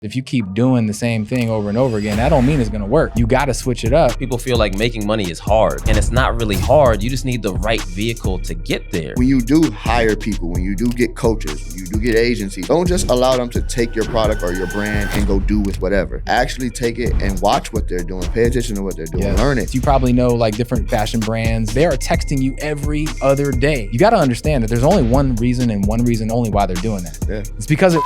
If you keep doing the same thing over and over again, that don't mean it's gonna work. You gotta switch it up. People feel like making money is hard, and it's not really hard. You just need the right vehicle to get there. When you do hire people, when you do get coaches, when you do get agencies, don't just allow them to take your product or your brand and go do with whatever. Actually take it and watch what they're doing. Pay attention to what they're doing. Learn it. You probably know like different fashion brands. They are texting you every other day. You gotta understand that there's only one reason and one reason only why they're doing that. Yeah. It's because it.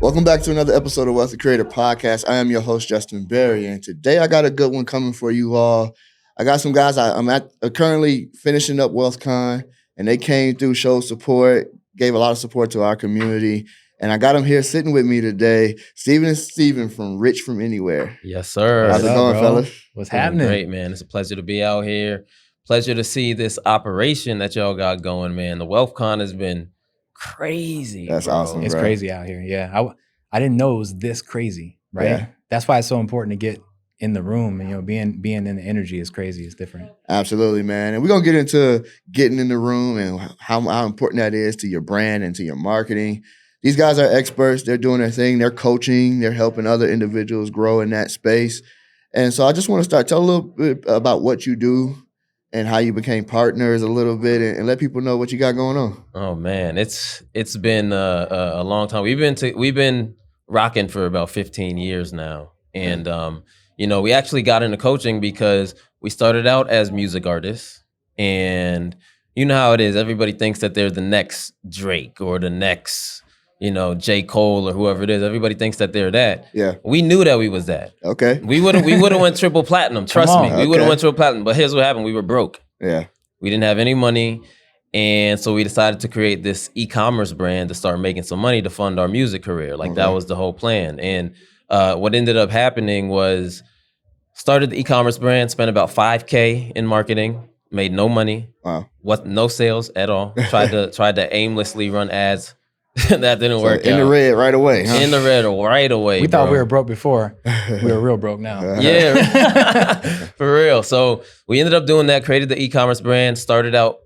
Welcome back to another episode of Wealthy Creator Podcast. I am your host, Justin Berry, and today I got a good one coming for you all. I got some guys, I'm currently finishing up WealthCon, and they came through, showed support, gave a lot of support to our community, and I got them here sitting with me today, Steven and Steven from Rich From Anywhere. Yes, sir. How's it going, fellas? What's happening? Great, man. It's a pleasure to be out here. Pleasure to see this operation that y'all got going, man. The WealthCon has been crazy. That's bro. awesome. It's bro. crazy out here. Yeah, I didn't know it was this crazy, right? Yeah. That's why it's so important to get in the room, and being in the energy is crazy. It's different. Absolutely, man. And we're gonna get into getting in the room and how important that is to your brand and to your marketing. These guys are experts. They're doing their thing. They're coaching. They're helping other individuals grow in that space. And so I just want to tell a little bit about what you do and how you became partners a little bit, and let people know what you got going on. Oh man, it's been a long time. We've been rocking for about 15 years now, and we actually got into coaching because we started out as music artists, and you know how it is. Everybody thinks that they're the next Drake or the next J. Cole or whoever it is. Everybody thinks that they're that. Yeah. We knew that we was that. Okay. We would have went triple platinum. Trust me. We would have went triple platinum. But here's what happened. We were broke. Yeah. We didn't have any money. And so we decided to create this e-commerce brand to start making some money to fund our music career. That was the whole plan. And what ended up happening was started the e-commerce brand, spent about $5K in marketing, made no money. Wow. No sales at all. Tried to aimlessly run ads. That didn't work in out. the red right away, huh? In the red right away. We thought we were broke before. We were real broke now. Yeah, for real. So we ended up doing that, created the e-commerce brand, started out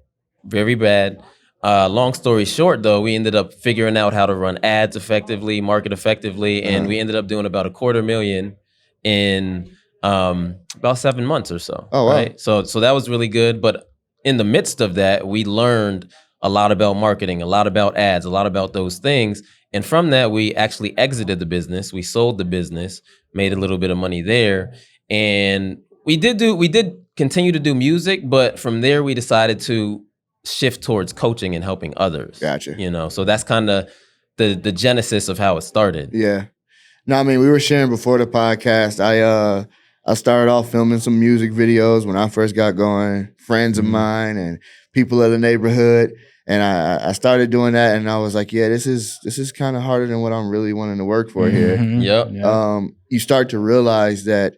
very bad. Long story short, though, we ended up figuring out how to run ads effectively, market effectively, and we ended up doing about $250,000 in about 7 months or so. Oh, wow. Right? So that was really good. But in the midst of that, we learned a lot about marketing, a lot about ads, a lot about those things. And from that, we actually exited the business. We sold the business, made a little bit of money there. And we did continue to do music, but from there we decided to shift towards coaching and helping others. Gotcha. So that's kind of the genesis of how it started. Yeah. No, I mean, we were sharing before the podcast. I started off filming some music videos when I first got going, friends of mine and people of the neighborhood. And I started doing that, and I was like, yeah, this is kind of harder than what I'm really wanting to work for here. Yep. You start to realize that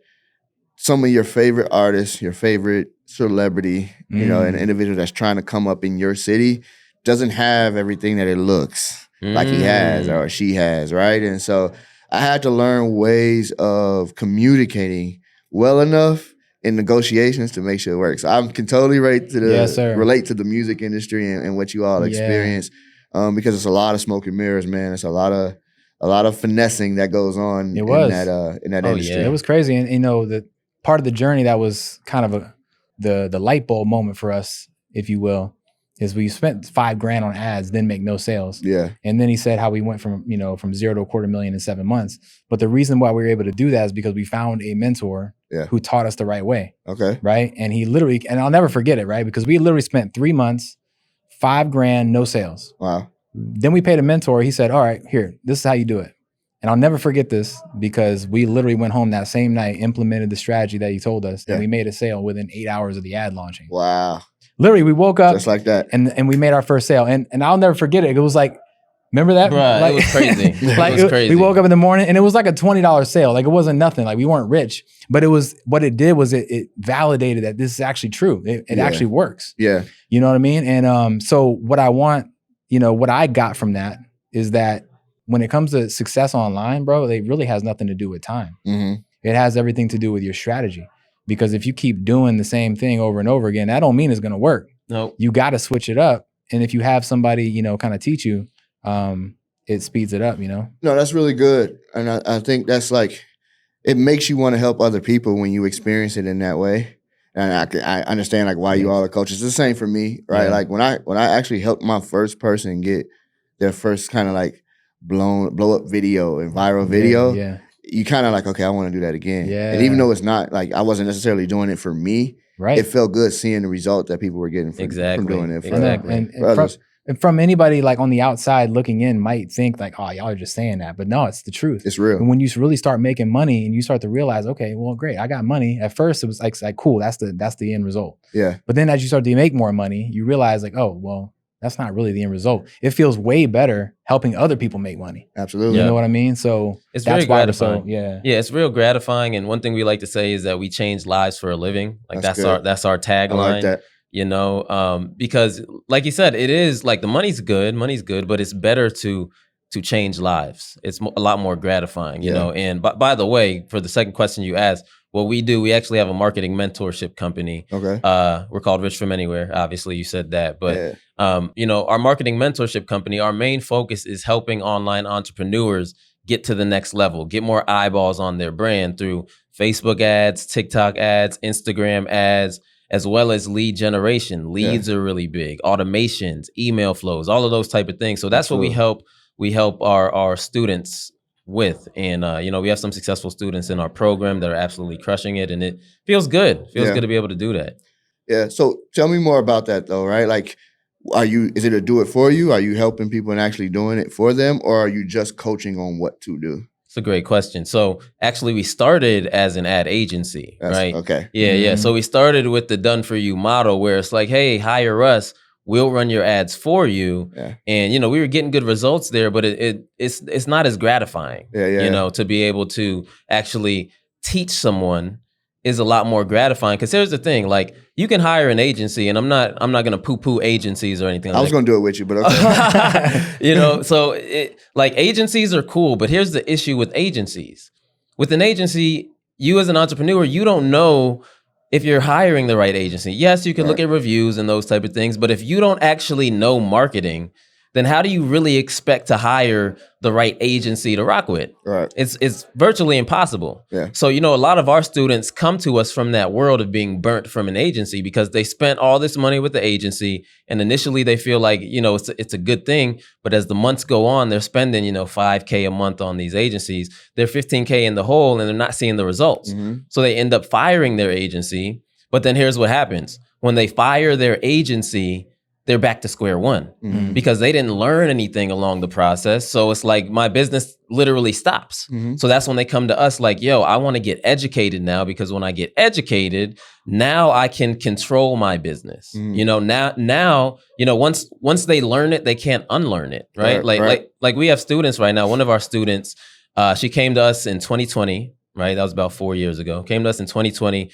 some of your favorite artists, your favorite celebrity, an individual that's trying to come up in your city doesn't have everything that it looks like he has or she has, right? And so I had to learn ways of communicating well enough in negotiations to make sure it works. So I can totally relate to the music industry and what you all experience, because it's a lot of smoke and mirrors, man. It's a lot of finessing that goes on in that industry. Yeah. It was crazy, and the part of the journey that was kind of the light bulb moment for us, if you will, is we spent $5,000 on ads, didn't make no sales. Yeah. And then he said how we went from zero to $250,000 in 7 months. But the reason why we were able to do that is because we found a mentor who taught us the right way. Okay. Right. And he literally, and I'll never forget it, right? Because we literally spent 3 months, $5,000, no sales. Wow. Then we paid a mentor. He said, all right, here, this is how you do it. And I'll never forget this because we literally went home that same night, implemented the strategy that he told us, and we made a sale within 8 hours of the ad launching. Wow. Literally, we woke up just like that, and we made our first sale. And I'll never forget it. It was like, remember that? Bruh, it was crazy. It was crazy. We woke up in the morning and it was like a $20 sale. Like it wasn't nothing. Like we weren't rich, but what it did was it validated that this is actually true. It actually works. Yeah. You know what I mean? And so what I want, what I got from that is that when it comes to success online, bro, it really has nothing to do with time. Mm-hmm. It has everything to do with your strategy. Because if you keep doing the same thing over and over again, that don't mean it's going to work. No. You got to switch it up. And if you have somebody, kind of teach you, it speeds it up, No, that's really good. And I think that's like, it makes you want to help other people when you experience it in that way. And I understand like why you all are coaches. It's the same for me, right? Yeah. Like when I actually helped my first person get their first kind of like blow up video and viral video, you kind of like, okay, I want to do that again. Yeah. And even though it's not like I wasn't necessarily doing it for me, it felt good seeing the result that people were getting from doing it for others. And from anybody like on the outside looking in might think like, oh, y'all are just saying that. But no, it's the truth. It's real. And when you really start making money and you start to realize, okay, well, great, I got money. At first it was like cool, that's the end result. Yeah. But then as you start to make more money, you realize like, oh, well, that's not really the end result. It feels way better helping other people make money. Absolutely. You know what I mean? So it's very gratifying. Yeah, it's real gratifying. And one thing we like to say is that we change lives for a living. Like that's our tagline. I like that. Because like you said, it is like the money's good, but it's better to change lives. It's a lot more gratifying, you know. And by the way, for the second question you asked, what we do, we actually have a marketing mentorship company. Okay. We're called Rich From Anywhere. Obviously, you said that, but our marketing mentorship company, our main focus is helping online entrepreneurs get to the next level, get more eyeballs on their brand through Facebook ads, TikTok ads, Instagram ads, as well as lead generation. Leads are really big, automations, email flows, all of those type of things. So that's what we help our students with. And, we have some successful students in our program that are absolutely crushing it. And it feels good. Feels good to be able to do that. Yeah. So tell me more about that though, right? Like, is it a do it for you? Are you helping people and actually doing it for them? Or are you just coaching on what to do? It's a great question. So actually we started as an ad agency, right? Okay. Yeah, yeah. So we started with the done for you model where it's like, hey, hire us. We'll run your ads for you. Yeah. And, we were getting good results there, but it's not as gratifying, to be able to actually teach someone is a lot more gratifying. Because here's the thing, like you can hire an agency, and I'm not going to poo-poo agencies or anything. I was going to do it with you, but okay. So like agencies are cool, but here's the issue with agencies. With an agency, you as an entrepreneur, you don't know if you're hiring the right agency. Yes, you can look at reviews and those type of things, but if you don't actually know marketing, then how do you really expect to hire the right agency to rock with? Right. It's virtually impossible. Yeah. So, a lot of our students come to us from that world of being burnt from an agency because they spent all this money with the agency. And initially they feel like, it's a good thing. But as the months go on, they're spending, $5K a month on these agencies. They're $15K in the hole and they're not seeing the results. Mm-hmm. So they end up firing their agency. But then here's what happens. When they fire their agency, they're back to square one because they didn't learn anything along the process. So it's like my business literally stops. Mm-hmm. So that's when they come to us like, yo, I want to get educated now, because when I get educated, now I can control my business. Now, once they learn it, they can't unlearn it. Right. Like we have students right now. One of our students, she came to us in 2020, right? That was about 4 years ago. Came to us in 2020,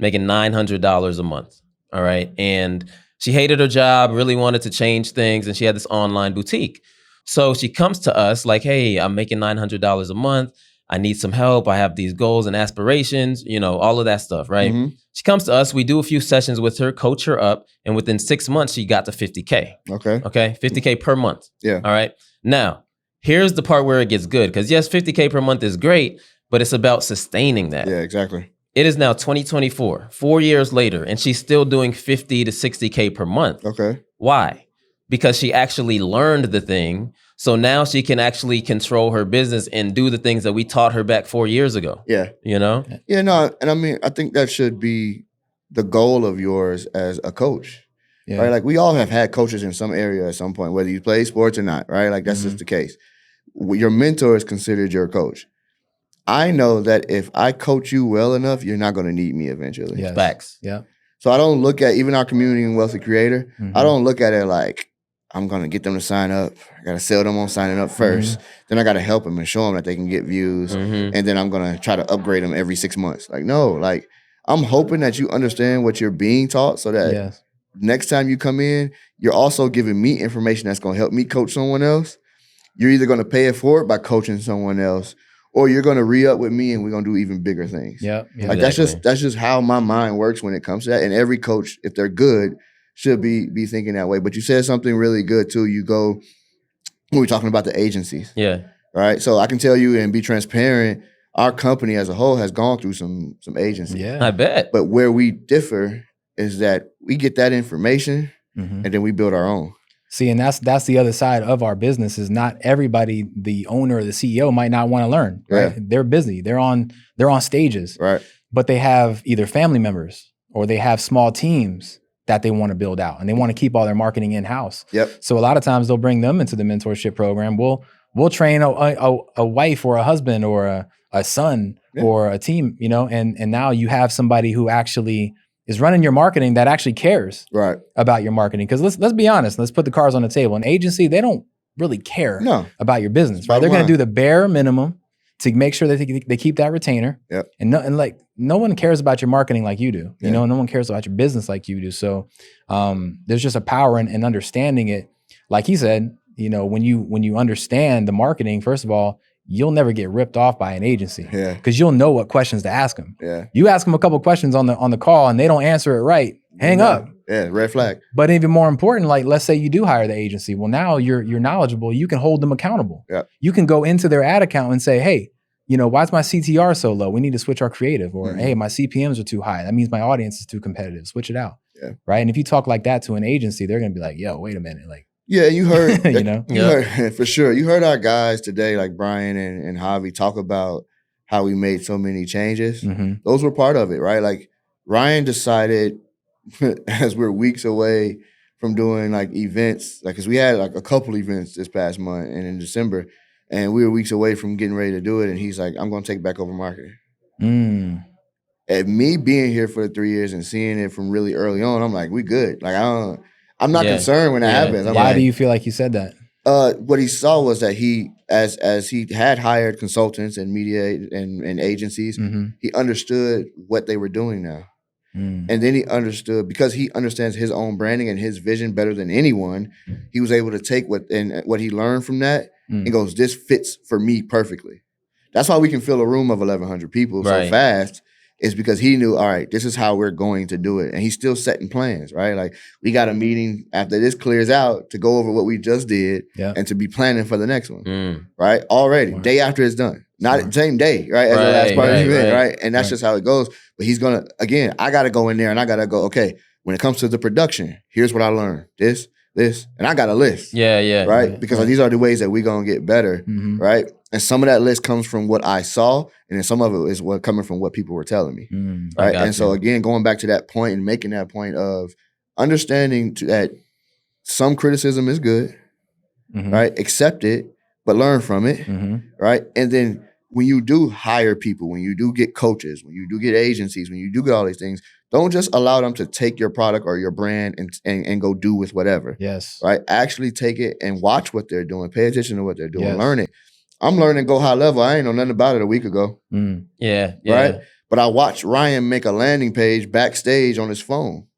making $900 a month. All right. And she hated her job, really wanted to change things, and she had this online boutique. So she comes to us like, hey, I'm making $900 a month. I need some help. I have these goals and aspirations, all of that stuff, right? Mm-hmm. She comes to us. We do a few sessions with her, coach her up, and within 6 months, she got to 50K. Okay. 50K per month. Yeah. All right. Now, here's the part where it gets good, because yes, 50K per month is great, but it's about sustaining that. Yeah, exactly. It is now 2024, 4 years later, and she's still doing 50 to 60K per month. Okay. Why? Because she actually learned the thing. So now she can actually control her business and do the things that we taught her back 4 years ago. Yeah. Yeah, no, and I mean, I think that should be the goal of yours as a coach. Yeah. Right? Like we all have had coaches in some area at some point, whether you play sports or not, right? Like that's just the case. Your mentor is considered your coach. I know that if I coach you well enough, you're not going to need me eventually. Yes. Facts. Yeah. So I don't look at even our community and wealthy creator. I don't look at it like I'm going to get them to sign up. I got to sell them on signing up first. Then I got to help them and show them that they can get views. And then I'm going to try to upgrade them every 6 months. Like, no, like I'm hoping that you understand what you're being taught so that next time you come in, you're also giving me information that's going to help me coach someone else. You're either going to pay it forward by coaching someone else, or you're going to re-up with me and we're going to do even bigger things. Yeah. Like that's just how my mind works when it comes to that. And every coach, if they're good, should be thinking that way. But you said something really good too. You go, when we're talking about the agencies. Yeah. Right. So I can tell you and be transparent, our company as a whole has gone through some agencies. I bet. But where we differ is that we get that information and then we build our own. See, and that's the other side of our business is not everybody, the owner or the CEO might not want to learn, right? Yeah. They're busy. They're on stages, right? But they have either family members or they have small teams that they want to build out and they want to keep all their marketing in-house. Yep. So a lot of times they'll bring them into the mentorship program. We'll train a wife or a husband or a son or a team, and now you have somebody who actually is running your marketing that actually cares about your marketing. Because let's be honest, let's put the cards on the table. An agency, they don't really care about your business, right? They're going to do the bare minimum to make sure that they keep that retainer. Yep. And no one cares about your marketing like you do. No one cares about your business like you do. So there's just a power in understanding it. Like he said, when you understand the marketing, first of all, you'll never get ripped off by an agency because you'll know what questions to ask them. Yeah. You ask them a couple questions on the call and they don't answer it right, hang up. Yeah, red flag. But even more important, like let's say you do hire the agency. Well, now you're knowledgeable. You can hold them accountable. Yep. You can go into their ad account and say, hey, why is my CTR so low? We need to switch our creative. Or hey, my CPMs are too high. That means my audience is too competitive. Switch it out. Yeah. Right. And if you talk like that to an agency, they're gonna be like, yo, wait a minute. Like, yeah, you heard, you heard for sure. You heard our guys today, like Brian and Javi, talk about how we made so many changes. Mm-hmm. Those were part of it, right? Like Ryan decided as we're weeks away from doing like events, like because we had like a couple events this past month and in December, and we were weeks away from getting ready to do it. And he's like, I'm going to take back over marketing. And me being here for the 3 years and seeing it from really early on, I'm like, we good. Like I'm not concerned when that happens. Why do you feel like you said that? What he saw was that he, as he had hired consultants and media and agencies, he understood what they were doing now. And then he understood, because he understands his own branding and his vision better than anyone, he was able to take what he learned from that and goes, this fits for me perfectly. That's why we can fill a room of 1,100 people so fast. Is because he knew, all right, this is how we're going to do it. And he's still setting plans, right? Like we got a meeting after this clears out to go over what we just did and to be planning for the next one, right? Already, day after it's done. Not the same day, right? As the last part of the event, right? And that's just how it goes. But he's going to, again, I got to go in there and I got to go, okay, when it comes to the production, here's what I learned. This, and I got a list. Right? Because these are the ways that we're going to get better, right? And some of that list comes from what I saw, and then some of it is coming from what people were telling me, right? And so again, going back to that point and making that point of understanding that some criticism is good, right? Accept it, but learn from it, right? And then when you do hire people, when you do get coaches, when you do get agencies, when you do get all these things, don't just allow them to take your product or your brand and go do with whatever. Yes. Right? Actually take it and watch what they're doing. Pay attention to what they're doing. Learn it. I'm learning Go High Level. I ain't know nothing about it a week ago. Right? But I watched Ryan make a landing page backstage on his phone.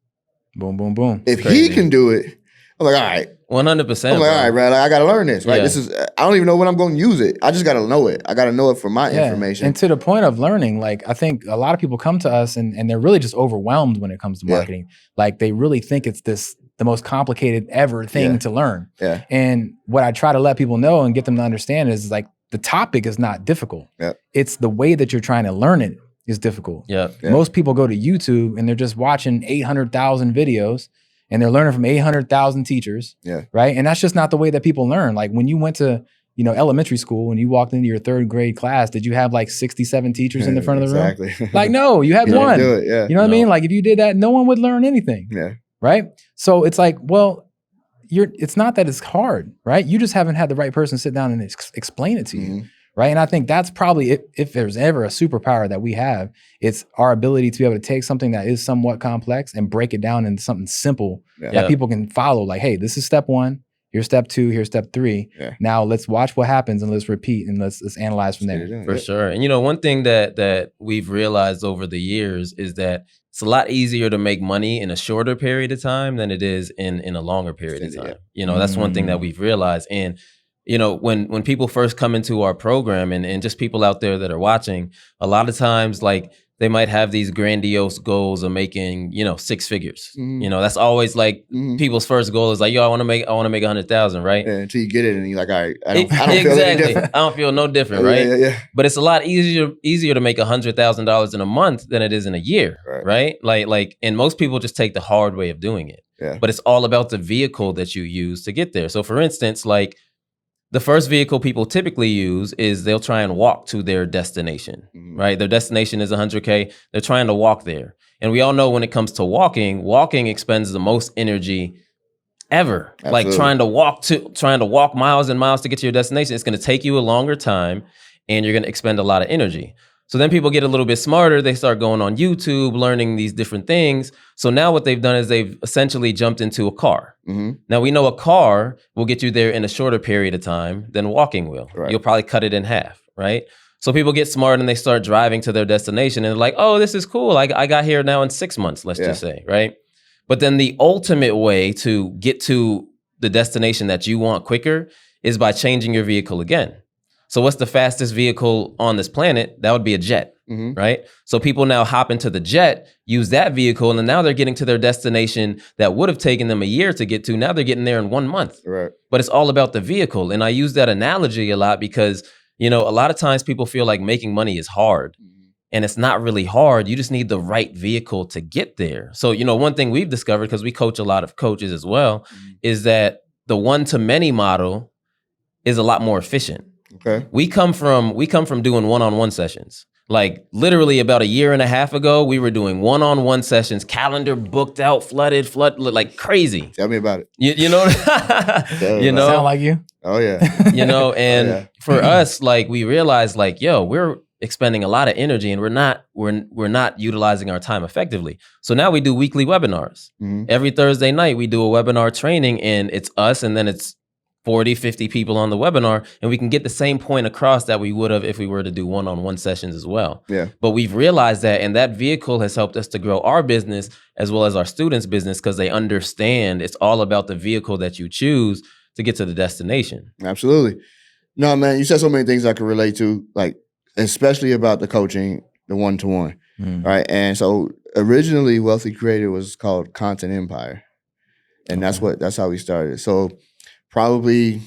Boom, boom, boom. If he can do it, I'm like, all right. 100%. I'm like, all right, bro. Like, I got to learn this, right? This is, I don't even know when I'm going to use it. I just got to know it. I got to know it for my information. And to the point of learning, like, I think a lot of people come to us and they're really just overwhelmed when it comes to marketing. Like, they really think it's the most complicated ever thing to learn. And what I try to let people know and get them to understand is like, the topic is not difficult. It's the way that you're trying to learn it is difficult. Most people go to YouTube and they're just watching 800,000 videos and they're learning from 800,000 teachers, right? And that's just not the way that people learn. Like when you went to, elementary school, when you walked into your third grade class, did you have like 67 teachers in the front of the room? Like, no, you had one. Do it, You know what I mean? Like if you did that, no one would learn anything, right? So it's like, well, it's not that it's hard, right? You just haven't had the right person sit down and explain it to you, right? And I think that's probably, if there's ever a superpower that we have, it's our ability to be able to take something that is somewhat complex and break it down into something simple that people can follow. Like, hey, this is step 1, here's step 2, here's step 3. Now let's watch what happens and let's repeat and let's analyze from there. For sure. And one thing that we've realized over the years is that it's a lot easier to make money in a shorter period of time than it is in a longer period of time. That's one thing that we've realized. And, when people first come into our program and just people out there that are watching, a lot of times like they might have these grandiose goals of making, 6 figures. That's always like people's first goal is like, yo, I want to make 100,000, right? Yeah, until you get it and you're like, all right, I don't feel any different. I don't feel no different, right? Yeah. But it's a lot easier to make $100,000 in a month than it is in a year, right? Like, and most people just take the hard way of doing it. Yeah. But it's all about the vehicle that you use to get there. So for instance, like, the first vehicle people typically use is they'll try and walk to their destination, right? Their destination is 100K. They're trying to walk there. And we all know when it comes to walking expends the most energy ever. Absolutely. Like trying to walk miles and miles to get to your destination. It's going to take you a longer time and you're going to expend a lot of energy. So then people get a little bit smarter. They start going on YouTube, learning these different things. So now what they've done is they've essentially jumped into a car. Now we know a car will get you there in a shorter period of time than walking will. Right. You'll probably cut it in half, right? So people get smart and they start driving to their destination and they're like, oh, this is cool. I got here now in 6 months, let's just say, right? But then the ultimate way to get to the destination that you want quicker is by changing your vehicle again. So what's the fastest vehicle on this planet? That would be a jet, right? So people now hop into the jet, use that vehicle, and then now they're getting to their destination that would have taken them a year to get to. Now they're getting there in 1 month. Right. But it's all about the vehicle. And I use that analogy a lot because, a lot of times people feel like making money is hard. And it's not really hard. You just need the right vehicle to get there. So, one thing we've discovered, because we coach a lot of coaches as well, is that the one-to-many model is a lot more efficient. Okay. We come from doing one-on-one sessions. Like literally about a year and a half ago, we were doing one-on-one sessions, calendar booked out, flooded like crazy. Tell me about it. You know, Sound like you? Oh yeah. And for us, like we realized, like, yo, we're expending a lot of energy and we're not utilizing our time effectively. So now we do weekly webinars. Every Thursday night we do a webinar training and it's us and then it's 40, 50 people on the webinar, and we can get the same point across that we would have if we were to do one-on-one sessions as well. Yeah. But we've realized that, and that vehicle has helped us to grow our business as well as our students' business because they understand it's all about the vehicle that you choose to get to the destination. Absolutely. No, man, you said so many things I could relate to, like especially about the coaching, the one-to-one, right? And so originally Wealthy Creator was called Content Empire, and that's how we started. So probably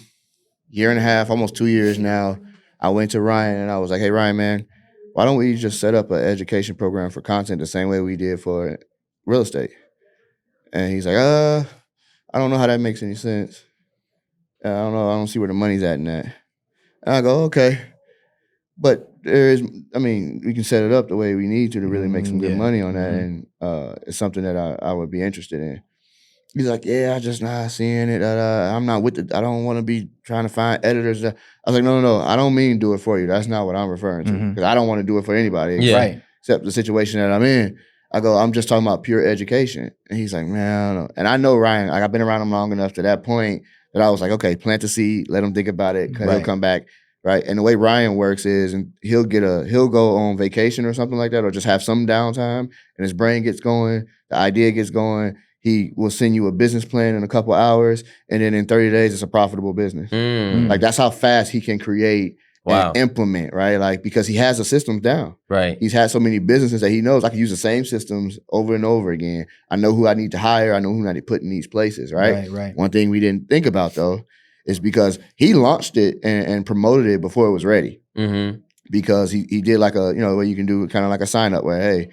year and a half, almost 2 years now, I went to Ryan and I was like, hey, Ryan, man, why don't we just set up an education program for content the same way we did for real estate? And he's like, I don't know how that makes any sense. I don't know. I don't see where the money's at in that. And I go, okay. But we can set it up the way we need to really make some good money on that. And it's something that I would be interested in. He's like, yeah, I just not seeing it. I'm not with it. I don't want to be trying to find editors. I was like, no. I don't mean do it for you. That's not what I'm referring to. Because I don't want to do it for anybody except the situation that I'm in. I go, I'm just talking about pure education. And he's like, man, I don't know. And I know Ryan, like I've been around him long enough to that point that I was like, okay, plant the seed, let him think about it, because he'll come back. Right. And the way Ryan works is, and he'll go on vacation or something like that, or just have some downtime and his brain gets going, the idea gets going. He will send you a business plan in a couple hours, and then in 30 days, it's a profitable business. Like that's how fast he can create and implement, right? Like because he has the systems down. Right. He's had so many businesses that he knows I can use the same systems over and over again. I know who I need to hire. I know who I need to put in these places, right? Right. One thing we didn't think about though is because he launched it and promoted it before it was ready. Because he did like a, where you can do kind of like a sign up where, hey,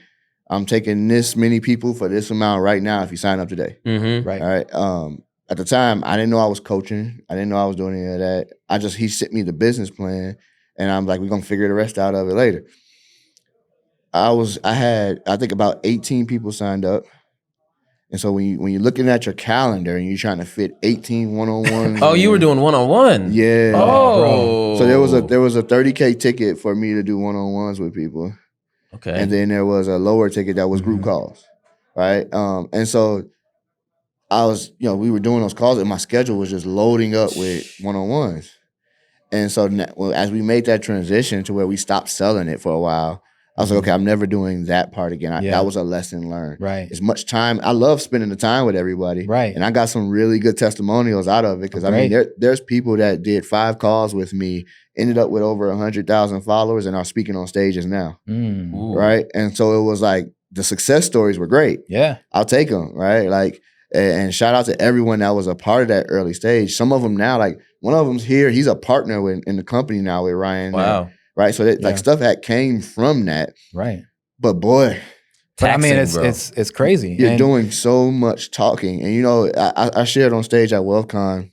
I'm taking this many people for this amount right now if you sign up today. Right. All right. At the time, I didn't know I was coaching. I didn't know I was doing any of that. He sent me the business plan and I'm like, we're going to figure the rest out of it later. I had about 18 people signed up. And so when you're looking at your calendar and you're trying to fit 18 one-on-ones. Oh, you were doing one-on-one? Yeah. Oh. So there was a $30K ticket for me to do one-on-ones with people. Okay. And then there was a lower ticket that was group calls, right? And so I was, we were doing those calls and my schedule was just loading up with one-on-ones. And so as we made that transition to where we stopped selling it for a while, I was like, okay, I'm never doing that part again. That was a lesson learned. Right. As much time, I love spending the time with everybody. Right. And I got some really good testimonials out of it because I mean, there's people that did 5 calls with me, ended up with over 100,000 followers, and are speaking on stages now. Right. And so it was like the success stories were great. Yeah. I'll take them. Right. Like, and shout out to everyone that was a part of that early stage. Some of them now, like one of them's here. He's a partner in the company now with Ryan. Wow. Right. So that, like stuff that came from that. Right. But boy, taxing, I mean, it's crazy. You're doing so much talking. And, you know, I shared on stage at WealthCon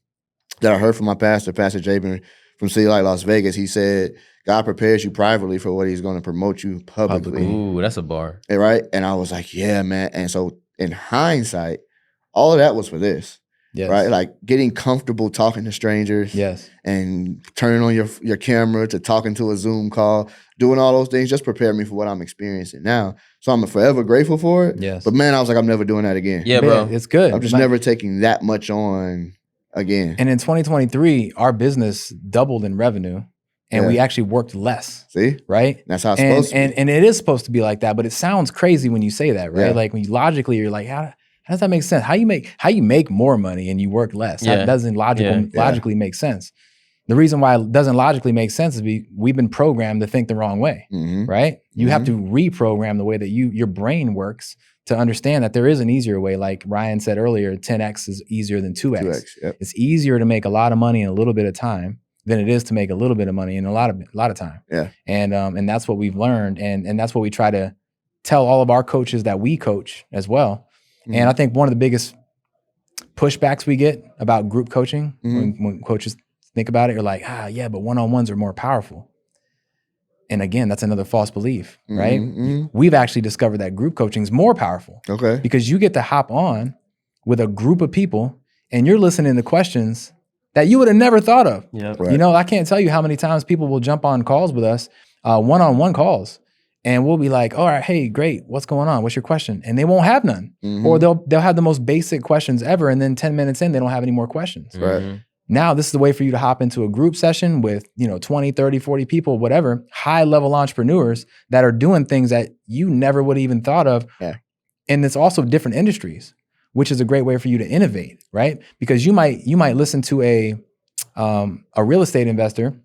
that I heard from my pastor, Pastor Jabin from City Light Las Vegas. He said, God prepares you privately for what he's going to promote you publicly. Ooh, that's a bar. Right. And I was like, yeah, man. And so in hindsight, all of that was for this. Yes. Right? Like getting comfortable talking to strangers. Yes. And turning on your camera to talking to a Zoom call, doing all those things just prepared me for what I'm experiencing now. So I'm forever grateful for it. Yes. But man, I was like, I'm never doing that again. Yeah, bro. It's good. I'm just never taking that much on again. And in 2023, our business doubled in revenue and we actually worked less. See? Right? That's how it's supposed to be. And it is supposed to be like that, but it sounds crazy when you say that, right? Yeah. Like when you logically, you're like, how does that make sense? How you make more money and you work less? That doesn't logically make sense. The reason why it doesn't logically make sense is we've been programmed to think the wrong way, right? You have to reprogram the way that your brain works to understand that there is an easier way. Like Ryan said earlier, 10x is easier than 2x. It's easier to make a lot of money in a little bit of time than it is to make a little bit of money in a lot of time. Yeah. And that's what we've learned, and that's what we try to tell all of our coaches that we coach as well. And I think one of the biggest pushbacks we get about group coaching when coaches think about it, you're like, yeah, but one-on-ones are more powerful. And again, that's another false belief, right? We've actually discovered that group coaching is more powerful. Okay. Because you get to hop on with a group of people and you're listening to questions that you would have never thought of. Yep. Right. You know, I can't tell you how many times people will jump on calls with us, one-on-one calls. And we'll be like, all right, hey, great. What's going on? What's your question? And they won't have none. Or they'll have the most basic questions ever. And then 10 minutes in, they don't have any more questions. Right. Now, this is the way for you to hop into a group session with, 20, 30, 40 people, whatever, high level entrepreneurs that are doing things that you never would have even thought of. Yeah. And it's also different industries, which is a great way for you to innovate, right? Because you might listen to a real estate investor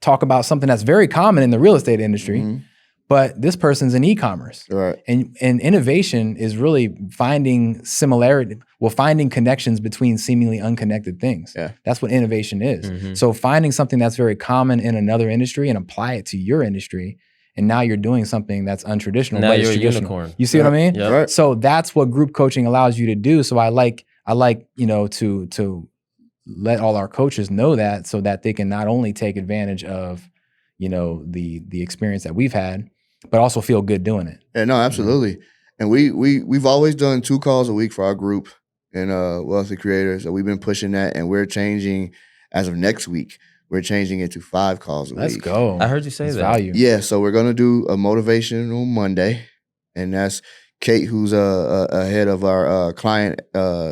talk about something that's very common in the real estate industry. But this person's in ecommerce. Right. And innovation is really finding connections between seemingly unconnected things. Yeah. That's what innovation is. So finding something that's very common in another industry and apply it to your industry. And now you're doing something that's untraditional. Now but you're it's a unicorn. You see what I mean? Yep. Right. So that's what group coaching allows you to do. So I like, to let all our coaches know that so that they can not only take advantage of, the experience that we've had, but also feel good doing it. Yeah, no, absolutely. And we've always done 2 calls a week for our group in Wealthy Creators. So we've been pushing that, and we're changing as of next week. We're changing it to 5 calls a week. Let's go. I heard you say That's that. value. Yeah, so we're gonna do a motivational Monday, and that's Kate, who's a head of our client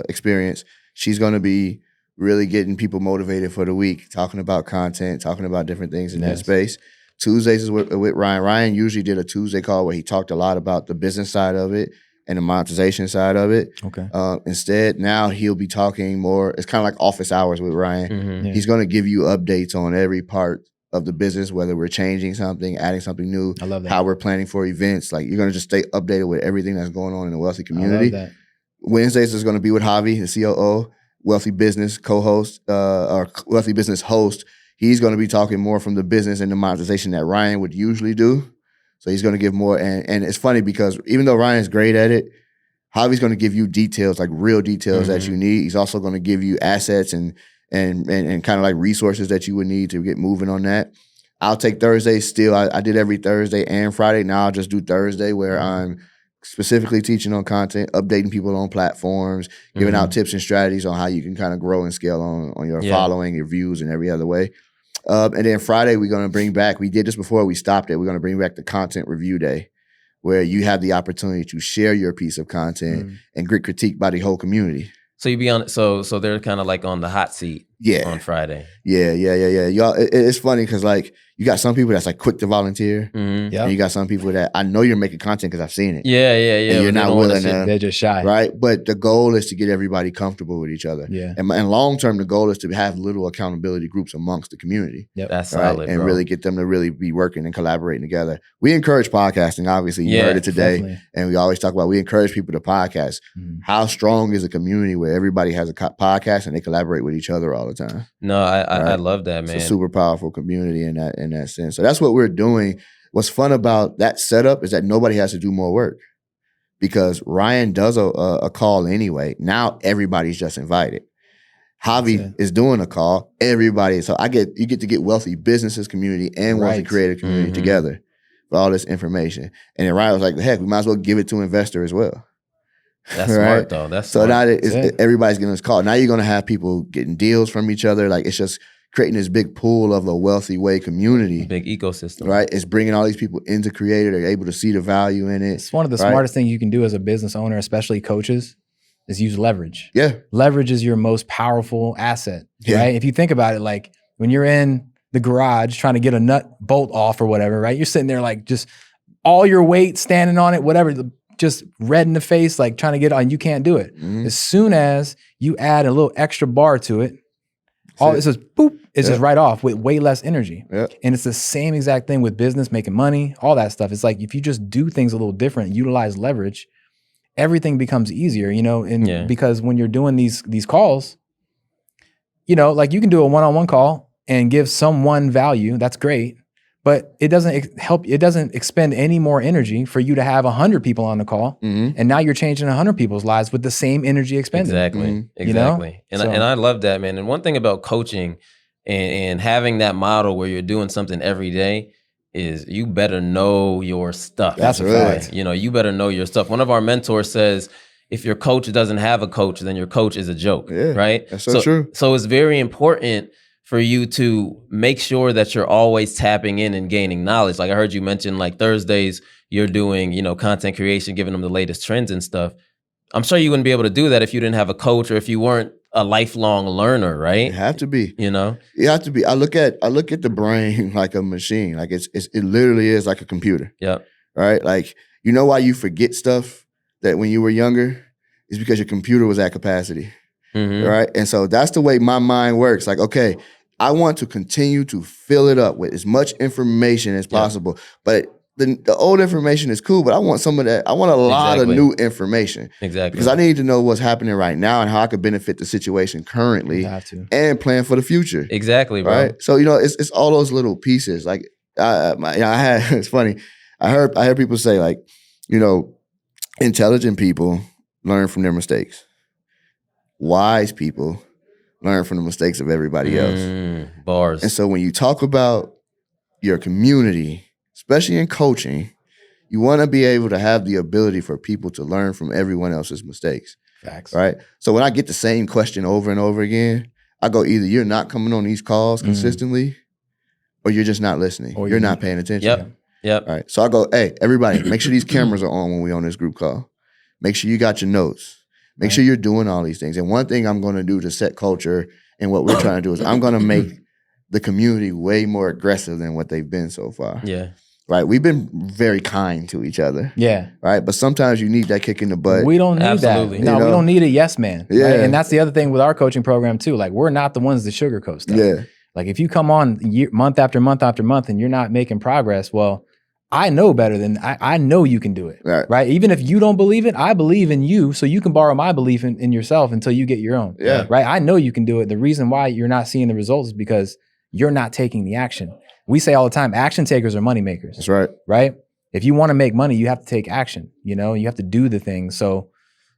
experience. She's gonna be really getting people motivated for the week, talking about content, talking about different things in that space. Tuesdays is with Ryan. Ryan usually did a Tuesday call where he talked a lot about the business side of it and the monetization side of it. Okay. Instead, now he'll be talking more. It's kind of like office hours with Ryan. Yeah. He's going to give you updates on every part of the business, whether we're changing something, adding something new, I love that. how we're planning for events. Like, you're going to just stay updated with everything that's going on in the Wealthy community. I love that. Wednesdays is going to be with Javi, the COO, Wealthy Business co-host, or Wealthy Business host. He's going to be talking more from the business and the monetization that Ryan would usually do. So he's going to give more. And it's funny because even though Ryan's great at it, Javi's going to give you details, like real details that you need. He's also going to give you assets and kind of like resources that you would need to get moving on that. I'll take Thursdays still. I did every Thursday and Friday. Now I'll just do Thursday where I'm specifically teaching on content, updating people on platforms, giving out tips and strategies on how you can kind of grow and scale on your following, your views, and every other way. And then Friday, we're going to bring back, we did this before we stopped it, we're going to bring back the content review day where you have the opportunity to share your piece of content and get critiqued by the whole community. So you be on, so they're kind of like on the hot seat. on Friday. Yeah. Y'all, it's funny because like you got some people that's like quick to volunteer. Mm-hmm. And you got some people that I know you're making content because I've seen it. Yeah. And you're not willing to. They're just shy. Right. But the goal is to get everybody comfortable with each other. Yeah. And long term, the goal is to have little accountability groups amongst the community. Yep. That's solid, and bro. really get them to really be working and collaborating together. We encourage podcasting, obviously. You heard it today. Definitely. And we always talk about we encourage people to podcast. How strong is a community where everybody has a podcast and they collaborate with each other all the time? No, I love that, man. It's a super powerful community in that sense. So that's what we're doing. What's fun about that setup is that nobody has to do more work because Ryan does a call anyway. Now everybody's just invited. Javi is doing a call. Everybody. So you get to get wealthy businesses community and wealthy creative community together for all this information. And then Ryan was like, heck, we might as well give it to investor as well. That's smart though. That's so smart. now everybody's getting this call. Now you're going to have people getting deals from each other. Like it's just creating this big pool of a wealthy way community. Big ecosystem. Right? It's bringing all these people into creative. They're able to see the value in it. It's one of the smartest things you can do as a business owner, especially coaches, is use leverage. Yeah. Leverage is your most powerful asset, right? If you think about it, like when you're in the garage trying to get a nut bolt off or whatever, right? You're sitting there like just all your weight standing on it, whatever, just red in the face, like trying to get on, you can't do it. As soon as you add a little extra bar to it, it's just boop, it's just right off with way less energy. And it's the same exact thing with business, making money, all that stuff. It's like if you just do things a little different, utilize leverage, everything becomes easier, and because when you're doing these calls, like you can do a one-on-one call and give someone value, that's great. But it doesn't help. It doesn't expend any more energy for you to have 100 people on the call, and now you're changing 100 people's lives with the same energy expended. Exactly. And I love that, man. And one thing about coaching and having that model where you're doing something every day is you better know your stuff. That's a fact. You better know your stuff. One of our mentors says, if your coach doesn't have a coach, then your coach is a joke. Right? That's so true. So it's very important for you to make sure that you're always tapping in and gaining knowledge. Like I heard you mention like Thursdays, you're doing, content creation, giving them the latest trends and stuff. I'm sure you wouldn't be able to do that if you didn't have a coach or if you weren't a lifelong learner, right? You have to be. You have to be. I look at the brain like a machine. Like it literally is like a computer. Yep. Right? Like, you know why you forget stuff that when you were younger? It's because your computer was at capacity. Right? And so that's the way my mind works. Like, okay, I want to continue to fill it up with as much information as possible. But the old information is cool, but I want some of that. I want a lot of new information. Exactly. Because I need to know what's happening right now and how I could benefit the situation currently and plan for the future. Exactly, bro. Right? So, it's all those little pieces. Like, it's funny. I heard people say, like, intelligent people learn from their mistakes. Wise people learn from the mistakes of everybody else. Bars. And so when you talk about your community, especially in coaching, you want to be able to have the ability for people to learn from everyone else's mistakes. Facts. Right? So when I get the same question over and over again, I go, either you're not coming on these calls consistently or you're just not listening. Or you're not paying attention. Yep. All right. So I go, hey, everybody, make sure these cameras are on when we're on this group call. Make sure you got your notes. Make sure you're doing all these things. And one thing I'm going to do to set culture and what we're trying to do is I'm going to make the community way more aggressive than what they've been so far. Yeah. Right? We've been very kind to each other. Yeah. Right? But sometimes you need that kick in the butt. We don't need that. No, we don't need a yes man. Yeah. Right? And that's the other thing with our coaching program too. Like we're not the ones that sugarcoat stuff. Yeah. Like if you come on month after month after month and you're not making progress, well, I know better than I know you can do it. Right. Even if you don't believe it, I believe in you. So you can borrow my belief in yourself until you get your own. Yeah. Right. I know you can do it. The reason why you're not seeing the results is because you're not taking the action. We say all the time, action takers are money makers. That's right. Right. If you want to make money, you have to take action. You have to do the thing. So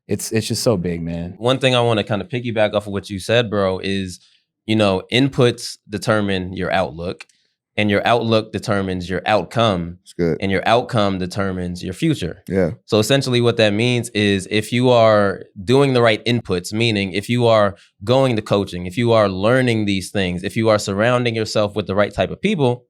it's just so big, man. One thing I want to kind of piggyback off of what you said, bro, is, inputs determine your outlook. And your outlook determines your outcome. That's good. And your outcome determines your future. Yeah. So essentially what that means is if you are doing the right inputs, meaning if you are going to coaching, if you are learning these things, if you are surrounding yourself with the right type of people,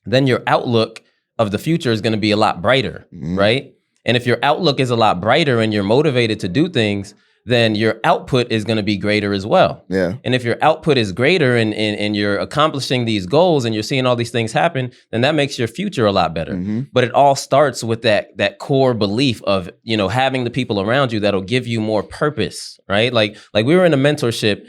then your outlook of the future is going to be a lot brighter, right? And if your outlook is a lot brighter and you're motivated to do things, then your output is going to be greater as well. Yeah. And if your output is greater and you're accomplishing these goals and you're seeing all these things happen, then that makes your future a lot better. Mm-hmm. But it all starts with that core belief of, having the people around you that'll give you more purpose, right? Like we were in a mentorship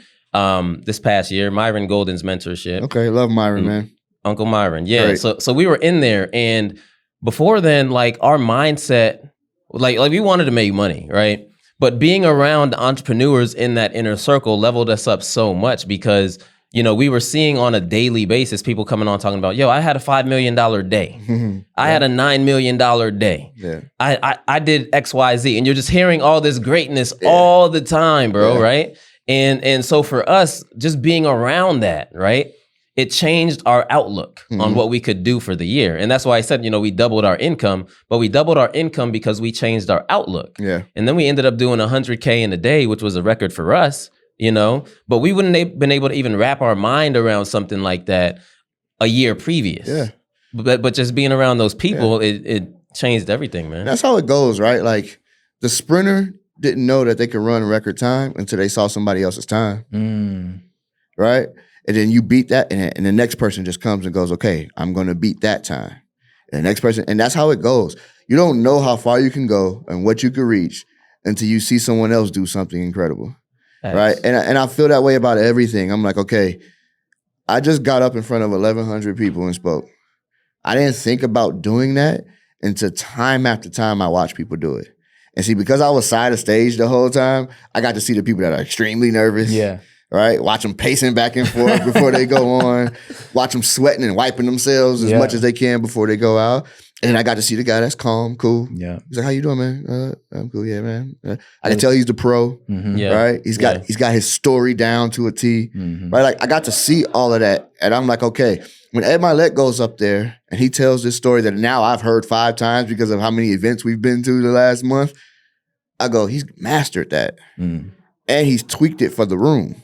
this past year, Myron Golden's mentorship. Okay, love Myron, man. Uncle Myron. Yeah. Great. So we were in there, and before then, like our mindset, like we wanted to make money, right? But being around entrepreneurs in that inner circle leveled us up so much because, we were seeing on a daily basis people coming on talking about, I had a $5 million day. I had a $9 million day. Yeah. I did XYZ. And you're just hearing all this greatness all the time, bro, right? And so for us, just being around that, right? It changed our outlook on what we could do for the year. And that's why I said, we doubled our income, but we doubled our income because we changed our outlook. Yeah. And then we ended up doing 100K in a day, which was a record for us, but we wouldn't have been able to even wrap our mind around something like that a year previous. Yeah. But just being around those people, it changed everything, man. That's how it goes, right? Like the sprinter didn't know that they could run record time until they saw somebody else's time. Right? And then you beat that, and the next person just comes and goes, okay, I'm going to beat that time. And the next person, and that's how it goes. You don't know how far you can go and what you can reach until you see someone else do something incredible, right? And I feel that way about everything. I'm like, okay, I just got up in front of 1,100 people and spoke. I didn't think about doing that until time after time I watched people do it. And see, because I was side of stage the whole time, I got to see the people that are extremely nervous. Yeah. Right? Watch them pacing back and forth before they go on. Watch them sweating and wiping themselves as much as they can before they go out. And then I got to see the guy that's calm, cool. Yeah. He's like, how you doing, man? I'm cool, yeah, man. I can tell he's the pro, Yeah. right? He's got his story down to a T, right? Like I got to see all of that. And I'm like, okay, when Ed Milet goes up there and he tells this story that now I've heard 5 times because of how many events we've been to the last month, I go, he's mastered that. And he's tweaked it for the room.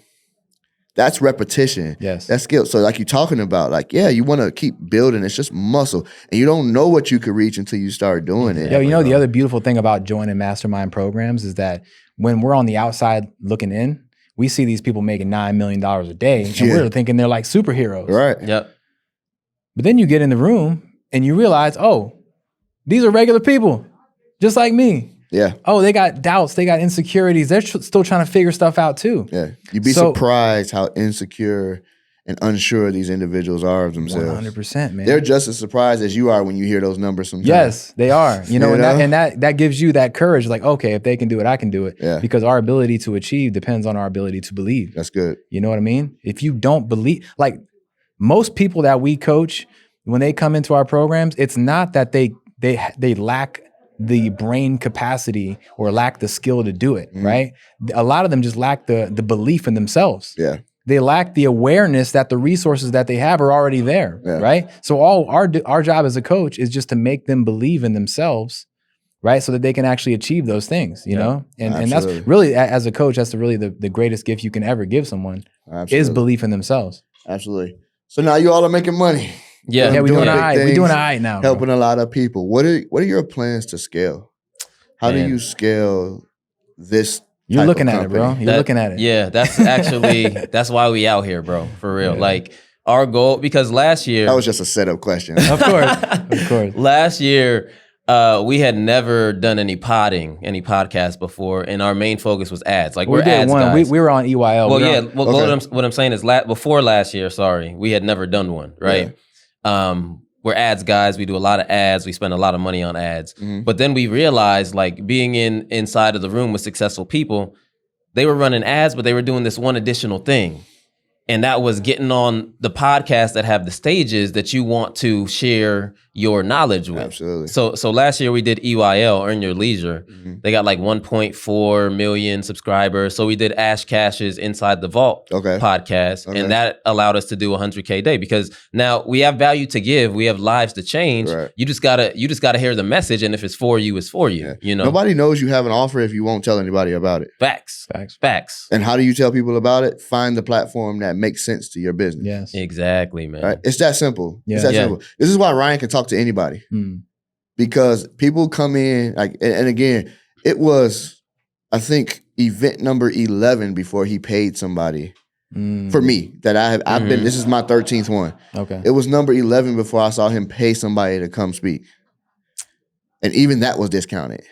That's repetition. Yes. That's skill. So like you're talking about, like, you want to keep building. It's just muscle. And you don't know what you could reach until you start doing it. Yo, the other beautiful thing about joining mastermind programs is that when we're on the outside looking in, we see these people making $9 million a day and we're thinking they're like superheroes. Right. Yep. But then you get in the room and you realize, oh, these are regular people just like me. Yeah. Oh, they got doubts. They got insecurities. They're still trying to figure stuff out too. Yeah. You'd be surprised how insecure and unsure these individuals are of themselves. 100%, man. They're just as surprised as you are when you hear those numbers sometimes. Yes, they are. And that gives you that courage. Like, okay, if they can do it, I can do it. Yeah. Because our ability to achieve depends on our ability to believe. That's good. You know what I mean? If you don't believe, like most people that we coach, when they come into our programs, it's not that they lack the brain capacity or lack the skill to do it, right? A lot of them just lack the belief in themselves. Yeah. They lack the awareness that the resources that they have are already there, right? So all our job as a coach is just to make them believe in themselves, right? So that they can actually achieve those things, you know? And that's really, as a coach, that's really the greatest gift you can ever give someone is belief in themselves. Absolutely. So now you all are making money. Yeah, we're doing all right. We're doing all right now. Helping a lot of people. What are your plans to scale? How do you scale this? You're looking at it, bro. You're looking at it. Yeah, that's actually that's why we out here, bro. For real. Yeah. Like our goal, because last year that was just a setup question. Of course. Last year, we had never done any podcast before, and our main focus was ads. Like we're ads guys. We were on EYL. Well, what I'm saying is before last year, we had never done one, right? Yeah. We're ads guys. We do a lot of ads. We spend a lot of money on ads. But then we realized, like, being inside of the room with successful people, they were running ads, but they were doing this one additional thing. And that was getting on the podcasts that have the stages that you want to share your knowledge with. Absolutely. So last year we did EYL, Earn Your Leisure. They got like 1.4 million subscribers. So we did Ash Cash's Inside the Vault podcast. And that allowed us to do 100K a day because now we have value to give. We have lives to change. Right. You just gotta hear the message. And if it's for you, it's for you. Yeah. You know, nobody knows you have an offer if you won't tell anybody about it. Facts. And how do you tell people about it? Find the platform that makes sense to your business. Yes. Exactly, man. Right? It's that simple. Yeah. It's that simple. This is why Ryan can talk to anybody. Because people come in, like, and again, it was, I think event number 11 before he paid somebody. For me, that I've been, this is my 13th one. Okay. It was number 11 before I saw him pay somebody to come speak. And even that was discounted.